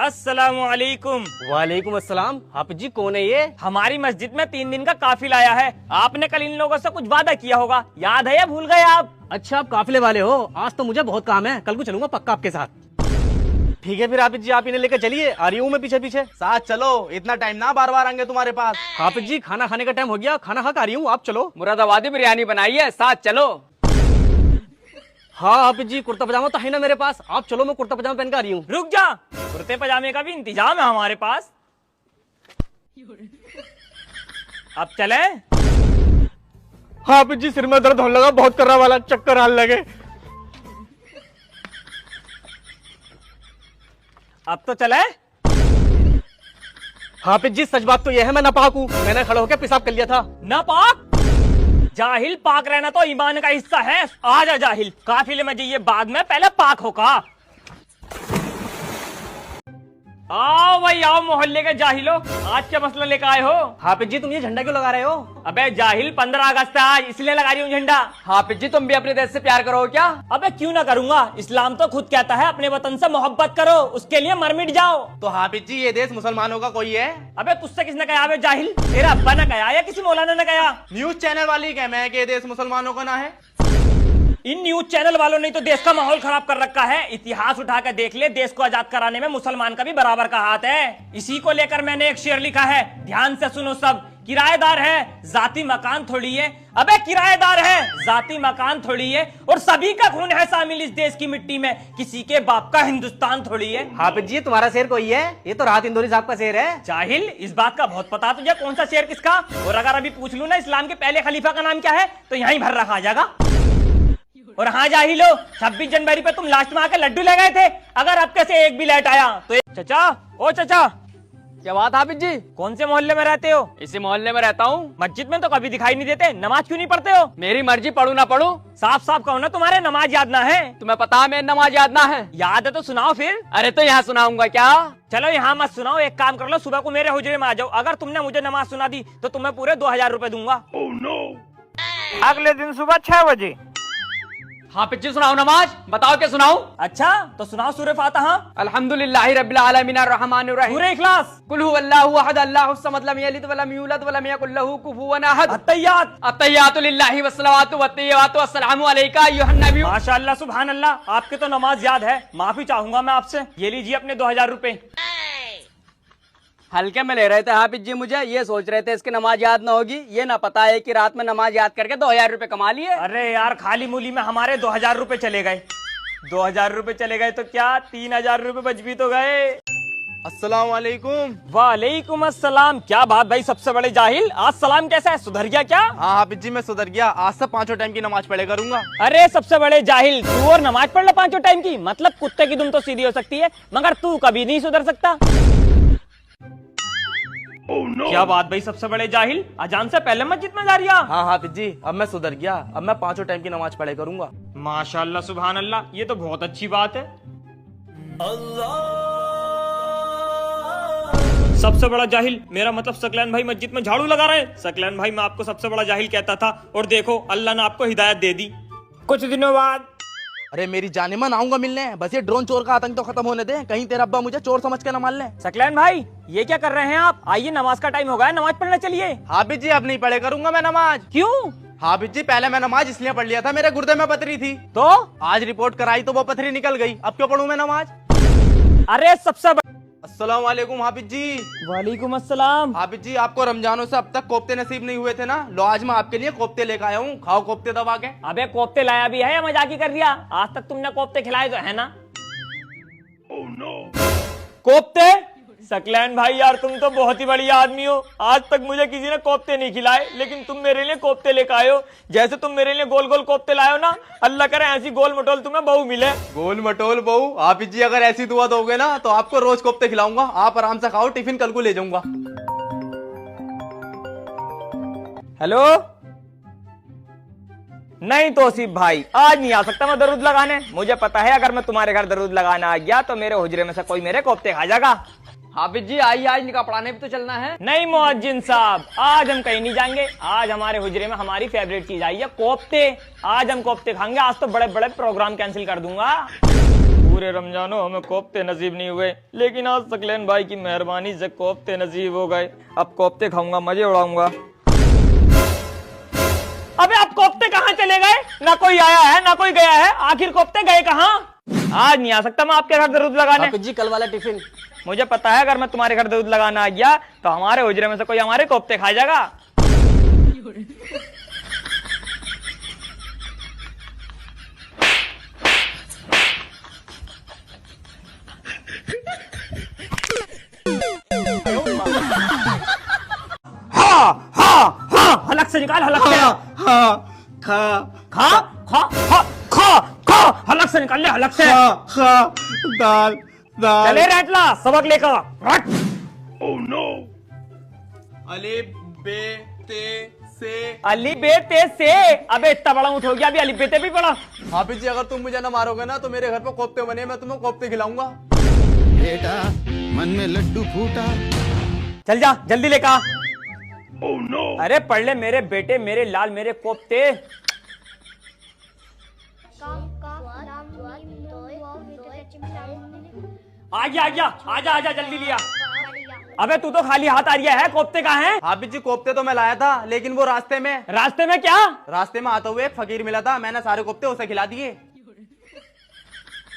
अस्सलामुअलैकुम। वालेकुम अस्सलाम। हाफिज जी कौन है ये? हमारी मस्जिद में 3 दिन का काफिला आया है। आपने कल इन लोगों से कुछ वादा किया होगा, याद है या भूल गए आप? अच्छा आप काफिले वाले हो। आज तो मुझे बहुत काम है, कल को चलूंगा पक्का आपके साथ। ठीक है फिर हाफिज जी आप इन्हें लेकर चलिए, आ रही हूँ मैं पीछे पीछे। साथ चलो, इतना टाइम ना बार बार आएंगे तुम्हारे पास। हाफिज जी खाना खाने का टाइम हो गया, खाना खा कर आ रही हूँ, आप चलो। मुरादाबादी बिरयानी बनाई है, साथ चलो। हाँ हाफिज जी कुर्ता पजामा तो है ना मेरे पास, आप चलो मैं कुर्ता पजामा पहन कर आ रही हूँ। रुक जा, कुर्ते पजामे का भी इंतजाम है हमारे पास। अब चले? हाफिज जी सिर में दर्द होने लगा, बहुत कर रहा वाला, चक्कर आने लगे। अब तो चले? हाफिज जी सच बात तो यह है मैं नापाक हूँ, मैंने खड़ा होकर पेशाब कर लिया था। ना पाक? जाहिल, पाक रहना तो ईमान का हिस्सा है। आजा जाहिल, काफिले में जाइए बाद में, पहले पाक होगा। आओ भाई आओ, मोहल्ले के जाहिलो, आज क्या मसला लेकर आए हो? हाफिज जी तुम ये झंडा क्यों लगा रहे हो? अबे जाहिल, 15 अगस्त है आज, इसलिए लगा रही हूँ झंडा। हाफिज जी तुम भी अपने देश से प्यार करो क्या? अबे क्यों ना करूंगा, इस्लाम तो खुद कहता है अपने वतन से मोहब्बत करो, उसके लिए मर मिट जाओ। तो हाफिज जी ये देश मुसलमानों का कोई है? अबे तुझसे किसने कहा? अबे जाहिल, तेरा अब्बा ने कहा या किसी मौलाना ने कहा? न्यूज चैनल वाली कह मैं कि ये देश मुसलमानों का ना है। इन न्यूज चैनल वालों ने तो देश का माहौल खराब कर रखा है। इतिहास उठा कर देख ले, देश को आजाद कराने में मुसलमान का भी बराबर का हाथ है। इसी को लेकर मैंने एक शेर लिखा है, ध्यान से सुनो सब। किराएदार है, जाती मकान थोड़ी है। अबे किराएदार है, जाती मकान थोड़ी है, और सभी का खून है शामिल इस देश की मिट्टी में, किसी के बाप का हिंदुस्तान थोड़ी है। हाफिज जी तुम्हारा शेर कोई है? ये तो राहत इंदौरी साहब का शेर है। जाहिल, इस बात का बहुत पता तुझे, कौन सा शेर किसका? और अगर अभी पूछ लूं ना इस्लाम के पहले खलीफा का नाम क्या है, तो यहीं भर रखा आ जाएगा। और हाँ जाहिलो, 26 जनवरी पे तुम लास्ट में आकर लड्डू ले गए थे, अगर अब कैसे एक भी लेट आया तो चचा, ओ चचा। क्या बात हाफिज जी? कौन से मोहल्ले में रहते हो? इसी मोहल्ले में रहता हूँ। मस्जिद में तो कभी दिखाई नहीं देते, नमाज क्यों नहीं पढ़ते हो? मेरी मर्जी, पढ़ू ना पढ़ू। साफ साफ कहो ना, तुम्हारे नमाज याद ना है? तुम्हें पता है मेरी नमाज याद ना है? याद है तो सुनाओ फिर। अरे तो यहाँ सुनाऊंगा क्या? चलो यहाँ मत सुनाओ, एक काम कर लो, सुबह को मेरे हुजरे में आ जाओ। अगर तुमने मुझे नमाज सुना दी तो तुम्हें पूरे 2000 रुपए दूंगा। अगले दिन सुबह 6 बजे। हाफिज जी सुनाओ नमाज, बताओ क्या सुनाऊं? अच्छा तो सुनाओ सूरह फातिहा। अल्हम्दुलिल्लाहि रब्बिल आलमीन अर्रहमानिर रहीम, सूरह इखलास, कुल हुवल्लाहु अहद अल्लाहुस समद लम यलिद वलम यूलद वलम यकुल लहू कुफुवन अहद, अत्तहियात, अत्तहियातु लिल्लाहि वस्सलावातु वत्तय्यिबातु अस्सलामु अलैका अय्युहन नबी। माशाअल्लाह सुभान अल्लाह, आपके तो नमाज याद है। माफी चाहूंगा मैं आपसे, ये लीजिए अपने 2000 रुपए। हल्के में ले रहे थे हाफिज जी मुझे, ये सोच रहे थे इसकी नमाज याद ना होगी, ये ना पता है कि रात में नमाज याद करके 2000 रुपए कमा लिए। अरे यार, खाली मूली में हमारे 2000 रुपए चले गए। 2000 रुपए चले गए तो क्या, 3000 रुपए बच भी तो गए। अस्सलाम वालेकुम। वालेकुम अस्सलाम। क्या बात भाई, सबसे बड़े जाहिल, आज सलाम कैसा है, सुधर गया क्या? हाँ हाफिज जी मैं सुधर गया, आज से 5 टाइम की नमाज पढ़े करूंगा। अरे सबसे बड़े जाहिल, तू और नमाज पढ़ ले 5 टाइम की, मतलब कुत्ते की दुम तो सीधी हो सकती है, मगर तू कभी नहीं सुधर सकता। क्या बात भाई, सबसे बड़े जाहिल, अजान से पहले मस्जिद में जा रही है? हाँ हाफिज जी अब मैं सुधर गया, अब मैं 5 टाइम की नमाज पढ़े करूंगा। माशाअल्लाह सुभान अल्लाह, ये तो बहुत अच्छी बात है। सबसे बड़ा जाहिल, मेरा मतलब सकलैन भाई मस्जिद में झाड़ू लगा रहे हैं। सकलैन भाई मैं आपको सबसे बड़ा जाहिल कहता था, और देखो अल्लाह ने आपको हिदायत दे दी। कुछ दिनों बाद अरे मेरी जाने मन आऊंगा मिलने, बस ये ड्रोन चोर का आतंक तो खत्म होने दे, कहीं तेरा अब्बा मुझे चोर समझ के न मान ले। सकलैन भाई ये क्या कर रहे हैं आप? आइए नमाज का टाइम हो गया है, नमाज पढ़ना चलिए। हाफिज जी अब नहीं पढ़े करूंगा मैं नमाज। क्यों? हाफिज जी पहले मैं नमाज इसलिए पढ़ लिया था, मेरे गुर्दे में पथरी थी, तो आज रिपोर्ट कराई तो वो पथरी निकल गई, अब क्यों पढ़ूं मैं नमाज? अरे सबसे अस्सलाम वालेकुम हाफिज जी। वालेकुम अस्सलाम। हाफिज जी आपको रमजानों से अब तक कोफ्ते नसीब नहीं हुए थे ना, लो आज मैं आपके लिए कोफ्ते लेकर आया हूँ, खाओ कोफ्ते दबा के। अबे कोफ्ते लाया भी है या मजाक ही कर दिया? आज तक तुमने कोफ्ते खिलाए तो है ना? कोफ्ते? सकलैन भाई यार तुम तो बहुत ही बड़ी आदमी हो, आज तक मुझे किसी ने कोफ्ते नहीं खिलाए, लेकिन तुम मेरे लिए कोफ्ते लेकर आए हो। जैसे तुम मेरे लिए गोल गोल कोफ्ते लाए हो ना, अल्लाह करे ऐसी गोल मटोल तुम्हें बहू मिले। गोल मटोल बहू? हाफिज जी अगर ऐसी दुआ दोगे ना तो आपको रोज कोफ्ते खिलाऊंगा, आप आराम से खाओ, टिफिन कल को ले जाऊंगा। हेलो, नहीं तौसीफ भाई आज नहीं आ सकता मैं दरूद लगाने, मुझे पता है अगर मैं तुम्हारे घर दरूद लगाना आ गया तो मेरे हुजरे में से कोई मेरे कोफ्ते खा जाएगा। हाफिज जी आइए, आज निकाह पढ़ाने भी तो चलना है। नहीं मुअज्जिन साहब, आज हम कहीं नहीं जाएंगे, आज हमारे हुजरे में हमारी फेवरेट चीज आई है कोफ्ते। आज हम कोफ्ते खाएंगे, आज तो बड़े बड़े प्रोग्राम कैंसिल कर दूंगा। पूरे रमजानों हमें कोफ्ते नसीब नहीं हुए, लेकिन आज सकलेन भाई की मेहरबानी से कोफ्ते नसीब हो गए। अब कोफ्ते खाऊंगा, मजे उड़ाऊंगा। अबे अब कोफ्ते कहाँ चले गए? ना कोई आया है ना कोई गया है, आखिर कोफ्ते गए कहाँ? आज नहीं आ सकता मैं आपके घर दूध लगाने। हाफिज जी कल वाला टिफिन। मुझे पता है अगर मैं तुम्हारे घर दूध लगाना आ गया तो हमारे हुजरे में से कोई हमारे कोफ्ते खा जाएगा। हलक से निकाल, हलक से। खा हलक से निकाल ले, हलक से। दाल दाल। चले रैटला, सबक लेकर। अलिफ बे ते से। अली बेते से। अबे इतना बड़ा ऊँट हो गया, अभी अली बेते भी पड़ा। हाफिज जी अगर तुम मुझे ना मारोगे ना तो मेरे घर पे कोफ्ते बने, मैं तुम्हें कोफ्ते खिलाऊंगा। बेटा मन में लड्डू फूटा। चल जा जल्दी लेकर। अरे पढ़ ले मेरे बेटे, मेरे लाल, मेरे कोफ्ते। आ गया आजा जल्दी लिया। अबे तू तो खाली हाथ आ रहा है, कोफ्ते कहाँ हैं? हाफिज जी कोफ्ते तो मैं लाया था, लेकिन वो रास्ते में क्या? रास्ते में आते हुए एक फकीर मिला था, मैंने सारे कोफ्ते उसे खिला दिए।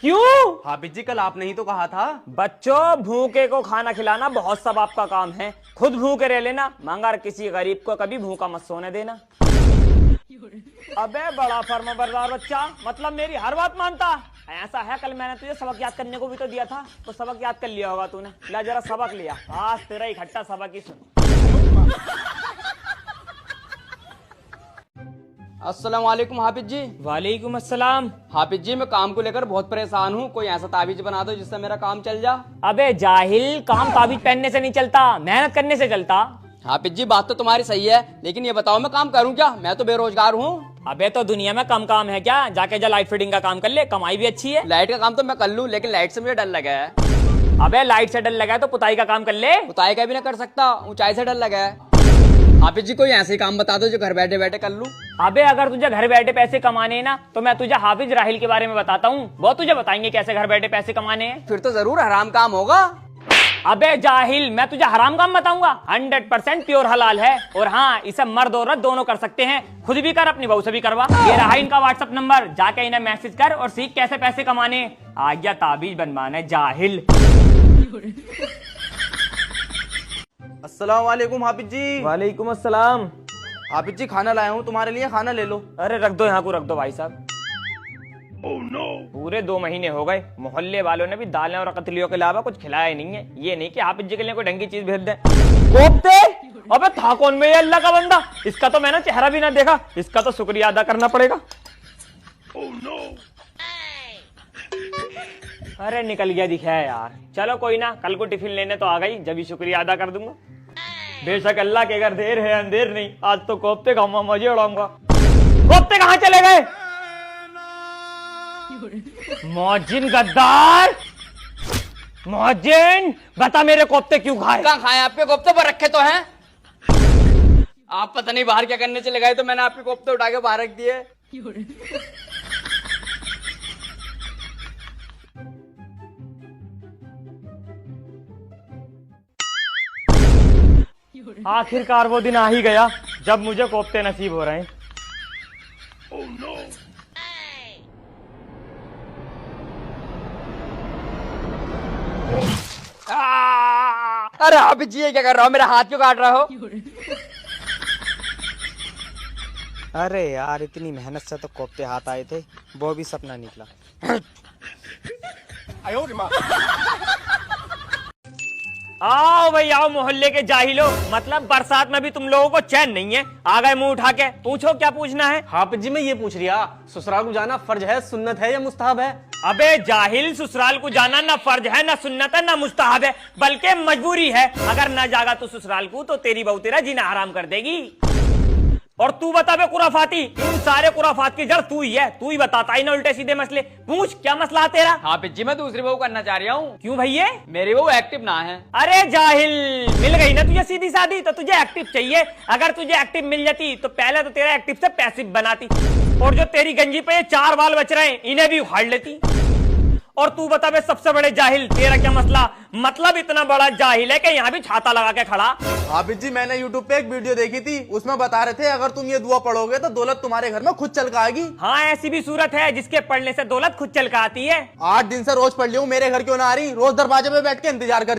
क्यों? हाफिज जी कल आपने ही तो कहा था। बच्चों भूखे को खाना खिलाना बहुत सब आपका काम है, खुद भूखे रह लेना, मगर किसी गरीब को कभी भूखा मत सोने देना। अबे बड़ा फर्माबरदार बच्चा, मतलब मेरी हर बात मानता। ऐसा है कल मैंने तुझे सबक याद करने को भी तो दिया था, तो सबक याद कर लिया होगा तूने। ला जरा सबक लिया, आज तेरा इकट्ठा सबक ही सुन। अस्सलाम वालेकुम हाफिज जी। वालेकुम अस्सलाम। हाफिज जी मैं काम को लेकर बहुत परेशान हूँ, कोई ऐसा ताबीज बना दो जिससे मेरा काम चल जा। अबे जाहिल, काम ताबीज पहनने से नहीं चलता, मेहनत करने से चलता। हाफिज जी बात तो तुम्हारी सही है, लेकिन ये बताओ मैं काम करूँ क्या? मैं तो बेरोजगार हूँ। अबे तो दुनिया में कम काम है क्या? जाके जा लाइट फिटिंग का काम कर ले, कमाई भी अच्छी है। लाइट का काम तो मैं कर लूँ, लेकिन लाइट से मुझे डर लगा है। अबे लाइट से डर लगा है तो पुताई का काम कर ले। पुताई का भी ना कर सकता, ऊंचाई से डर लगा है। हाफिज जी कोई ऐसे ही काम बता दो जो घर बैठे बैठे कर लूं। अबे अगर तुझे घर बैठे पैसे कमाने हैं ना तो मैं तुझे हाफिज राहिल के बारे में बताता हूँ, वो तुझे बताएंगे कैसे घर बैठे पैसे कमाने हैं। फिर तो जरूर हराम काम होगा। अबे जाहिल, मैं तुझे हराम काम बताऊंगा? 100% प्योर हलाल है, और हाँ इसे मर्द औरत दोनों कर सकते हैं, खुद भी कर अपनी बहू से भी करवा। ये रहा इनका व्हाट्सएप नंबर, जाके इन्हें मैसेज कर और सीख कैसे पैसे कमाने। आ गया ताबीज बनवाने जाहिल। अस्सलाम वालेकुम हाफिज जी। वालेकुम अस्सलाम। हाफिज जी खाना लाया हूँ तुम्हारे लिए, खाना ले लो। अरे रख दो, यहाँ को रख दो भाई साहब। पूरे 2 महीने हो गए, मोहल्ले वालों ने भी दालें और कतलियों के अलावा कुछ खिलाया ही नहीं है। ये नहीं कि हाफिज जी के लिए कोई ढंगी चीज भेज दे। कोफ्ते? अबे था कौन में ये अल्लाह का बंदा? इसका तो मैंने चेहरा भी ना देखा, इसका तो शुक्रिया अदा करना पड़ेगा। अरे निकल गया दिखा है यार। चलो कोई ना, कल को टिफिन लेने तो आ गई, जब भी शुक्रिया अदा कर दूंगा। बेशक अल्लाह के घर देर है अंधेर नहीं, आज तो कोफ्ते खाऊंगा, मजे उड़ाऊंगा। कोफ्ते कहाँ चले गए? मौजिन गद्दार, मौजिन बता मेरे कोफ्ते क्यों खाए? कहाँ खाए? आपके कोफ्ते पर रखे तो हैं। आप पता नहीं बाहर क्या करने चले गए, तो मैंने आपके कोफ्ते उठा के बाहर रख दिए। आखिरकार वो दिन आ ही गया जब मुझे कोफ्ते नसीब हो रहे हैं। अरे हाफिज जी ये क्या कर रहा हो? मेरा हाथ क्यों काट रहा हो? अरे यार इतनी मेहनत से तो कोफ्ते हाथ आए थे, वो भी सपना निकला। आओ भाई आओ मोहल्ले के जाहिलो, मतलब बरसात में भी तुम लोगों को चैन नहीं है। आ गए मुंह उठा के, पूछो क्या पूछना है। हाफिज जी मैं ये पूछ रिया, ससुराल को जाना फर्ज है, सुन्नत है या मुस्तहब है? अबे जाहिल, ससुराल को जाना ना फर्ज है ना सुन्नत है ना मुस्तहब है, बल्कि मजबूरी है। अगर ना जागा तो ससुराल को तो तेरी बहू तेरा जीना हराम कर देगी। और तू बता बे कुराफाती, इन सारे कुराफात की जड़ तू ही है, तू ही बताता ही ना उल्टे सीधे मसले। पूछ क्या मसला है तेरा? हाफिज जी मैं दूसरी बहू करना चाह रहा हूँ। क्यों भैया? मेरी बहू एक्टिव ना है। अरे जाहिल, मिल गई ना तुझे सीधी सादी, तो तुझे एक्टिव चाहिए। अगर तुझे एक्टिव मिल जाती तो पहले तो तेरा एक्टिव से पैसिव बनाती, और जो तेरी गंजी पे ये 4 बाल बच रहे हैं इन्हें भी उखाड़ लेती। और तू बता बे सबसे बड़े जाहिल, तेरा क्या मसला? मतलब इतना बड़ा जाहिल है कि यहाँ भी छाता लगा के खड़ा। हाफिज जी मैंने यूट्यूब पे एक वीडियो देखी थी, उसमें बता रहे थे अगर तुम ये दुआ पढ़ोगे तो दौलत तुम्हारे घर में खुद चल के आएगी। हाँ, ऐसी भी सूरत है जिसके पढ़ने से दौलत खुद चल के आती है। 8 दिन से रोज पढ़ ली हूँ, मेरे घर क्यों ना आ रही? रोज दरवाजे पे बैठ के इंतजार कर